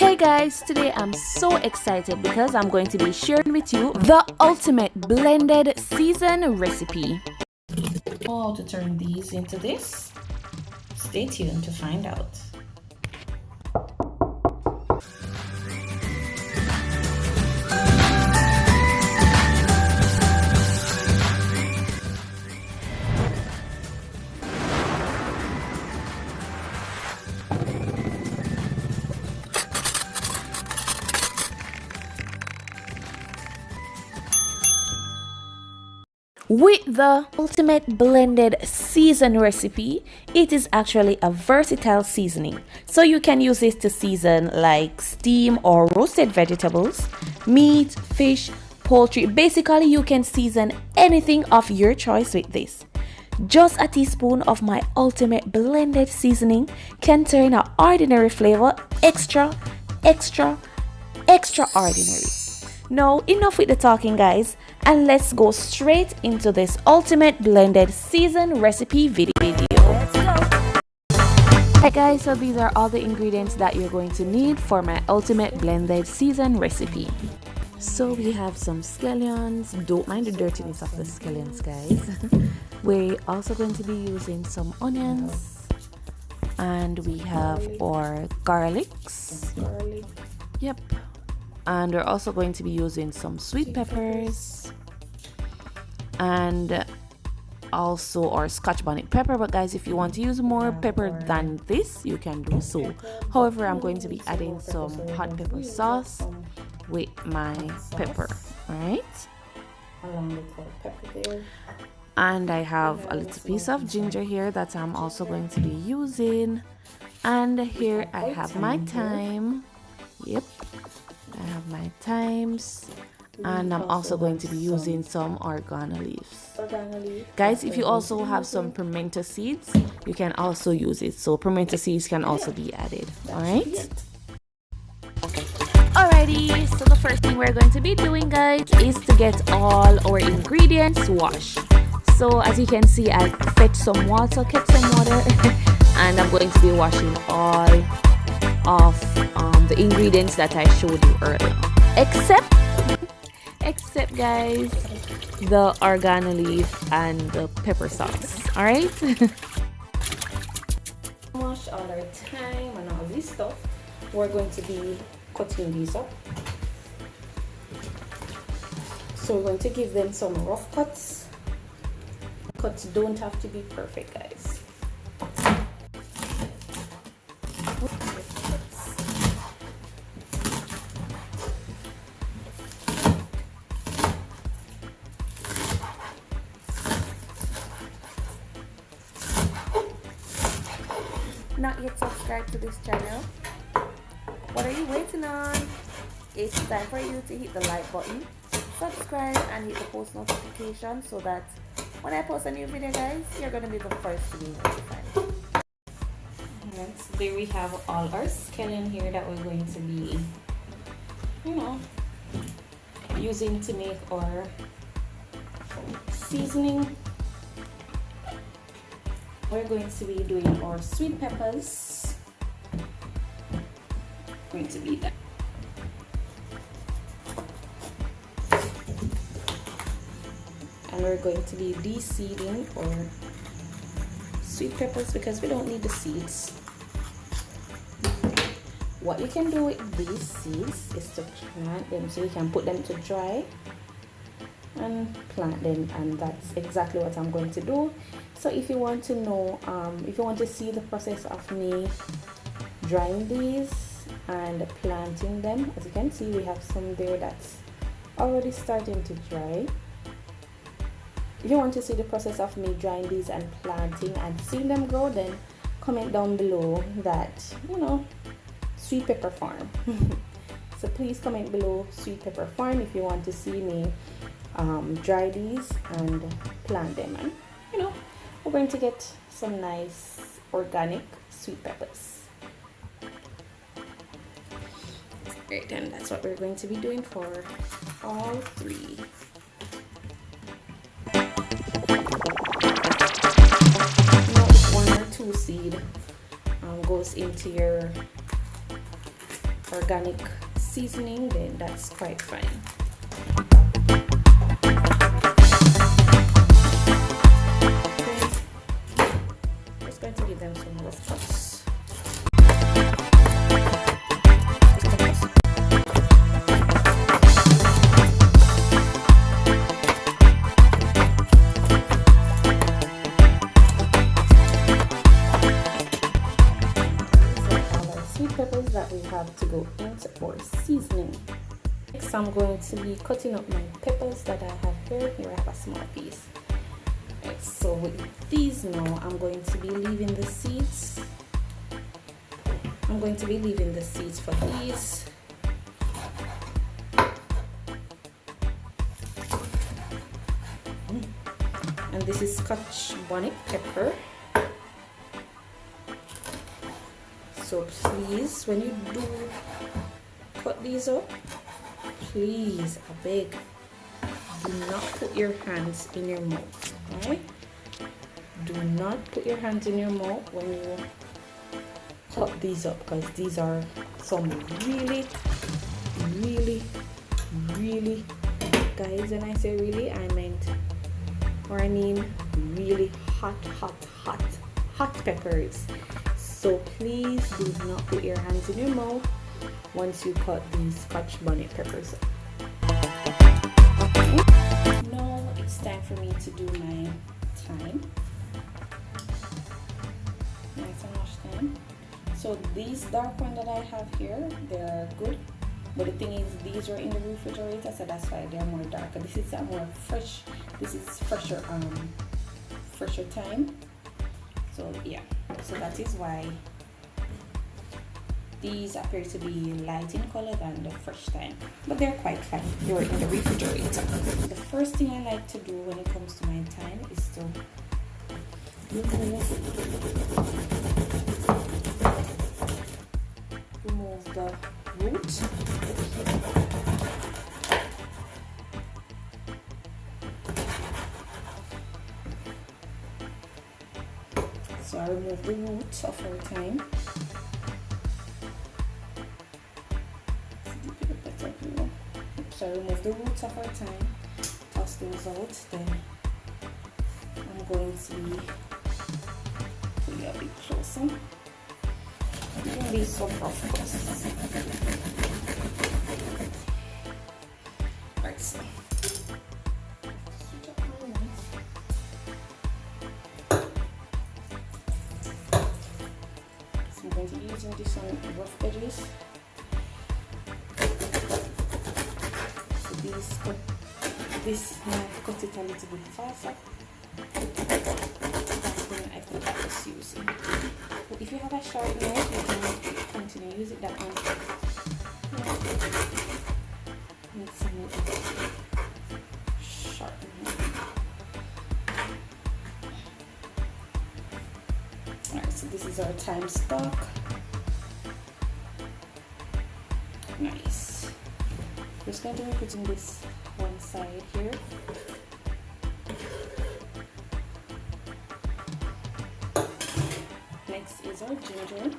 Hey guys, today I'm so excited because I'm going to be sharing with you the ultimate blended season recipe. How to turn these into this? Stay tuned to find out. With the ultimate blended season recipe, it is actually a versatile seasoning. So you can use this to season like steam or roasted vegetables, meat, fish, poultry. Basically, you can season anything of your choice with this. Just a teaspoon of my ultimate blended seasoning can turn an ordinary flavor extraordinary. Now, enough with the talking, guys, and let's go straight into this ultimate blended season recipe video. Let's go! Alright guys, so these are all the ingredients that you're going to need for my ultimate blended season recipe. So we have some scallions. Don't mind the dirtiness of the scallions, guys. We're also going to be using some onions, and we have our garlics. Yep. And we're also going to be using some sweet peppers and also our scotch bonnet pepper. But guys, if you want to use more pepper than this, you can do so. However, I'm going to be adding some hot pepper sauce with my pepper. All right, Along with our pepper there. and I have a little piece of ginger here that I'm also going to be using. And here I have my thyme. Yep, I have my thymes, and I'm also going to be using some oregano leaves. Guys, if you also have some pimento seeds, you can also use it. So pimento seeds can also be added. All right. Alrighty, so the first thing we're going to be doing, guys, is to get all our ingredients washed. So as you can see, I fetched some water, kept some water, and I'm going to be washing all of the ingredients that I showed you earlier, except guys, the oregano leaf and the pepper sauce. All right. Wash all our thyme and all this stuff. We're going to be cutting these up. So we're going to give them some rough cuts. Cuts don't have to be perfect, guys. Not yet subscribed to this channel? What are you waiting on? It's time for you to hit the like button, subscribe, and hit the post notification so that when I post a new video, guys, you're gonna be the first to be notified. Alright, so there we have all our scallion here that we're going to be, using to make our seasoning. We're going to be doing our sweet peppers. Going to be that. And we're going to be de-seeding our sweet peppers because we don't need the seeds. What you can do with these seeds is to plant them, so you can put them to dry and plant them, and that's exactly what I'm going to do. So if you want to know, if you want to see the process of me drying these and planting them, as you can see, we have some there that's already starting to dry. If you want to see the process of me drying these and planting and seeing them grow, then comment down below that, sweet pepper farm. So please comment below sweet pepper farm if you want to see me dry these and plant them, and we're going to get some nice organic sweet peppers. Great, and that's what we're going to be doing for all three. If 1 or 2 seed goes into your organic seasoning, then that's quite fine. Just going to give them some rough cuts. Sweet peppers that we have to go into our seasoning. Next, I'm going to be cutting up my peppers that I have here. Here I have a small piece. Right, so with these now, I'm going to be leaving the seeds. I'm going to be leaving the seeds for these. And this is Scotch bonnet pepper. So please, when you do cut these up, please, I beg, do not put your hands in your mouth, alright? Do not put your hands in your mouth when you cut these up, because these are some really, guys, when I say really, I meant, or I mean really hot peppers. So please do not put your hands in your mouth once you cut these Scotch bonnet peppers up. Now it's time for me to do my thyme. Nice and much thyme. So these dark ones that I have here, they're good. But the thing is, these were in the refrigerator, so that's why they're more darker. This is a more fresh. This is fresher thyme. So yeah, so that is why these appear to be light in color than the fresh thyme, but they're quite fine. They're in the refrigerator. The first thing I like to do when it comes to my thyme is to remove the root. So I remove the roots of our thyme. So I remove the roots of our thyme, toss those out. Then I'm going to pull you a bit closer. Bring these some rough cuts. Right, so. I'm going to be using this on rough edges. So this might cut it a little bit faster. That's when I can just use it. But if you have a sharp knife, you can continue use it that one. Need some sharp knife. Alright, so this is our thyme stock. Nice. Just going to be putting this one side here. Next is our ginger.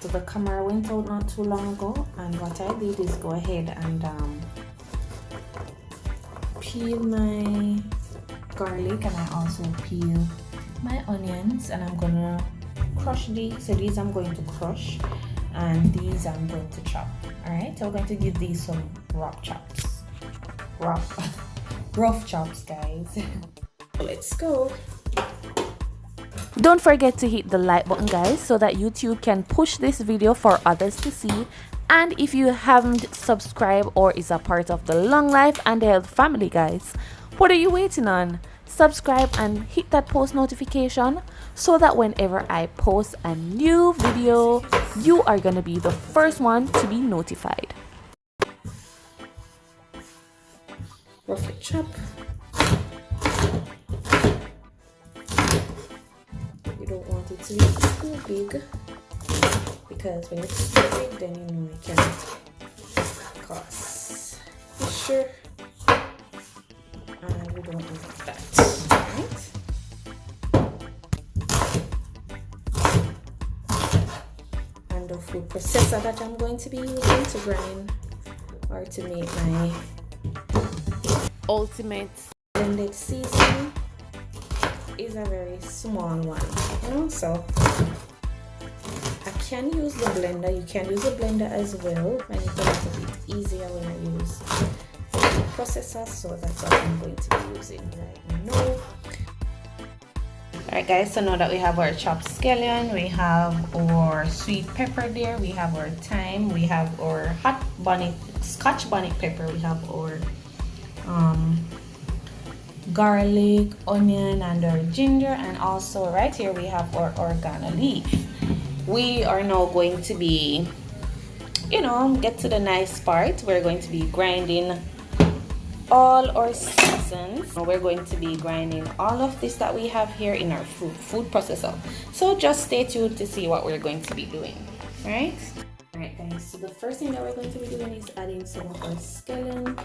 So the camera went out not too long ago, and what I did is go ahead and peel my garlic, and I also peel my onions, and I'm gonna crush these. So these I'm going to crush, and these I'm going to chop. All right, so we're going to give these some rough chops. Rough chops, guys. Let's go. Don't forget to hit the like button, guys, so that YouTube can push this video for others to see. And if you haven't subscribed or is a part of the Long Life and Health family, guys, what are you waiting on? Subscribe and hit that post notification so that whenever I post a new video, you are going to be the first one to be notified. Roughly chop. You don't want it to be too big, because when it's too big, then you know because sure and we don't want that, right? And the food processor that I'm going to be using to grind or to make my ultimate blended seasoning is a very small one, you know, so I can use the blender. You can use the blender as well, and it's a little bit easier when I use the processor, so that's what I'm going to be using right now. Alright guys, so now that we have our chopped scallion, we have our sweet pepper there, we have our thyme, we have our hot bonnet, scotch bonnet pepper, we have our garlic, onion, and our ginger, and also right here we have our oregano leaf. We are now going to be, you know, get to the nice part. We're going to be grinding all our seasons. We're going to be grinding all of this that we have here in our food processor. So just stay tuned to see what we're going to be doing, right? Alright guys, so the first thing that we're going to be doing is adding some of our scallion.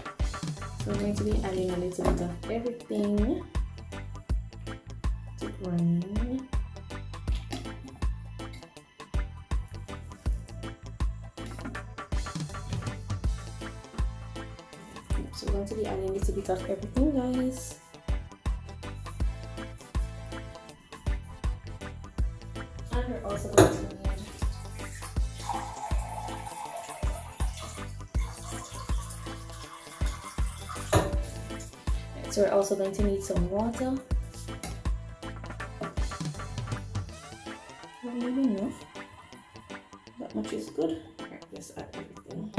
So we're going to be adding a little bit of everything to grind. So we're going to be adding a little bit of everything, guys. And we're also going to need so we're also going to need some water. Not really enough. That much is good. Alright, let's add everything.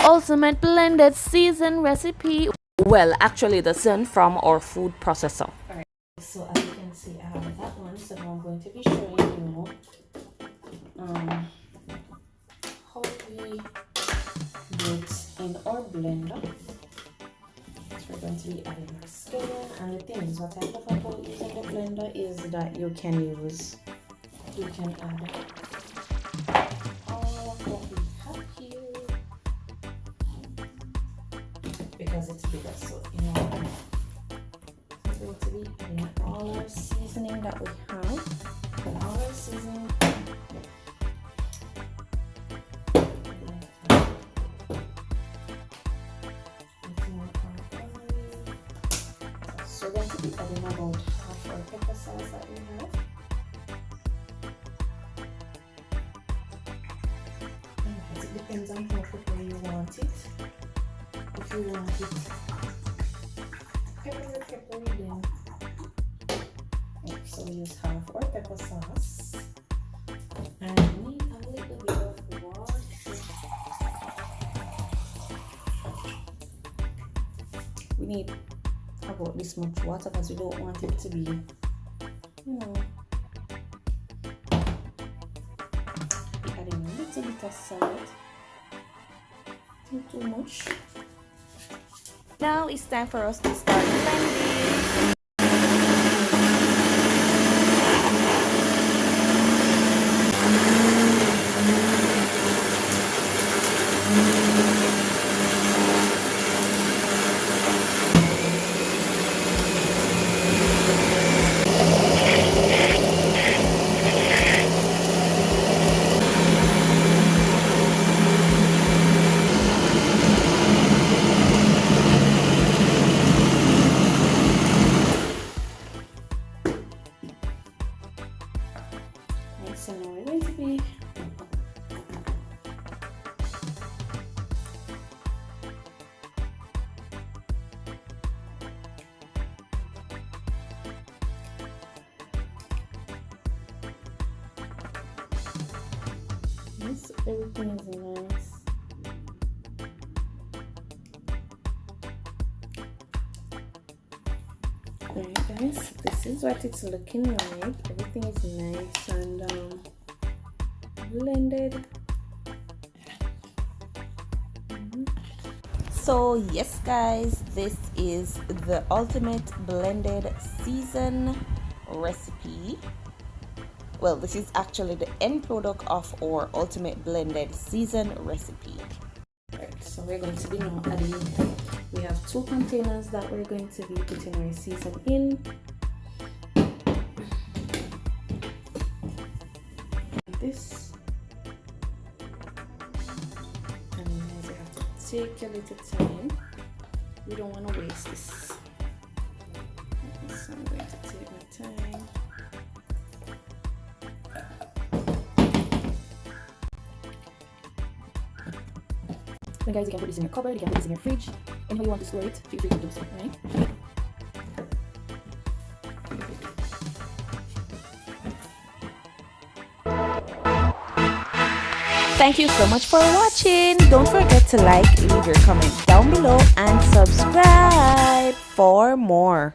Ultimate blended season recipe. Well, actually the son from our food processor. Alright, so as you can see, I have that one. So now I'm going to be showing you how we do it in our blender. So we're going to be adding our scallion, and the thing is, what I love about using the blender is that you can add all of what we have here, because it's bigger. So you know, we're going to be adding all our seasoning that we have, and all our seasoning. So we're going to be adding about half our pepper sauce that we have. It depends on how peppery you want it. If you want it peppery, then so we use half our pepper sauce, and we need a little bit of water. We need about this much water because we don't want it to be, you know, adding a little bit of salt, not too much. Now it's time for us to start blending. So now we're going to be so everything is nice. Right guys, this is what it's looking like. Everything is nice and blended. So yes guys, this is the ultimate blended season recipe. Well, this is actually the end product of our ultimate blended season recipe. Right, so we're going to be now adding, we have 2 containers that we're going to be putting our season in. This, and guys, you have to take a little time. We don't want to waste this. So I'm going to take my time. And guys, you can put this in your cupboard, you can put this in your fridge. Anyhow you want to store it, feel free to do so, right? Thank you so much for watching. Don't forget to like, leave your comment down below, and subscribe for more.